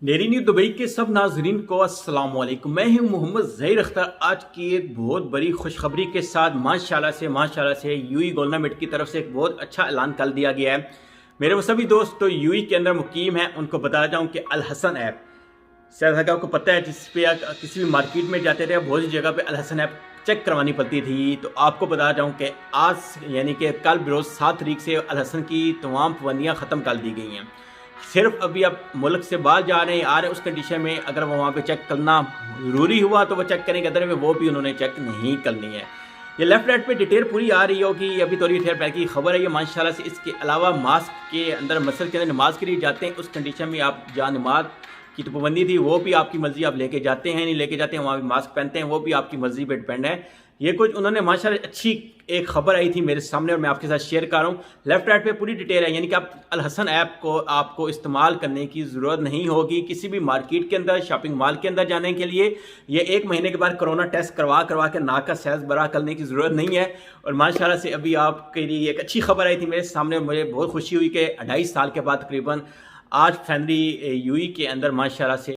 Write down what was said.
Dairy news Dubai के सब नाजरीन को अस्सलाम वालेकुम। मैं हूं मोहम्मद ज़हीर अख्तर। आज की एक बहुत बड़ी खुशखबरी के साथ माशाल्लाह से यूई गवर्नमेंट की तरफ से एक बहुत अच्छा ऐलान कर दिया गया है। मेरे वो सभी दोस्त तो यूई के अंदर मुकीम हैं, उनको बता जाऊं कि अल हसन ऐप, शायद आपको पता है, जिस पे किसी भी मार्केट में जाते थे बहुत सी जगह पे अल हसन ऐप चेक करवानी पड़ती थी। तो आपको बता जाऊं कि आज यानी कि कल बरोज़ 7 तारीख से अल हसन की तमाम पाबंदियाँ ख़त्म कर दी गई हैं। सिर्फ अभी आप मुल्क से बाहर जा रहे हैं, आ रहे हैं, उस कंडीशन में अगर वो वहाँ पे चेक करना ज़रूरी हुआ तो वो चेक करेंगे, अदर में वो भी उन्होंने चेक नहीं करनी है। ये लेफ्ट राइट पे डिटेल पूरी आ रही होगी, अभी थोड़ी देर पहले की खबर है ये माशाल्लाह से। इसके अलावा मास्क के अंदर मस्जिद के अंदर नमाज के लिए जाते हैं, उस कंडीशन में आप जहाँ नमाज की तो पाबंदी थी वो भी आपकी मर्जी, आप लेके जाते हैं नहीं लेके जाते हैं, वहाँ भी मास्क पहनते हैं, वो भी आपकी मर्जी पे डिपेंड है। ये कुछ उन्होंने माशाल्लाह अच्छी एक खबर आई थी मेरे सामने और मैं आपके साथ शेयर कर रहा हूँ। लेफ्ट राइट पे पूरी डिटेल है, यानी कि आप अल हसन ऐप को आपको इस्तेमाल करने की ज़रूरत नहीं होगी किसी भी मार्केट के अंदर, शॉपिंग मॉल के अंदर जाने के लिए। ये 1 महीने के बाद कोरोना टेस्ट करवा के नाक का सैज बरा करने की ज़रूरत नहीं है। और माशाल्लाह से अभी आपके लिए एक अच्छी खबर आई थी मेरे सामने, मुझे बहुत खुशी हुई कि 2.5 साल के बाद तकरीबन 8 फरवरी यूई के अंदर माशाल्लाह से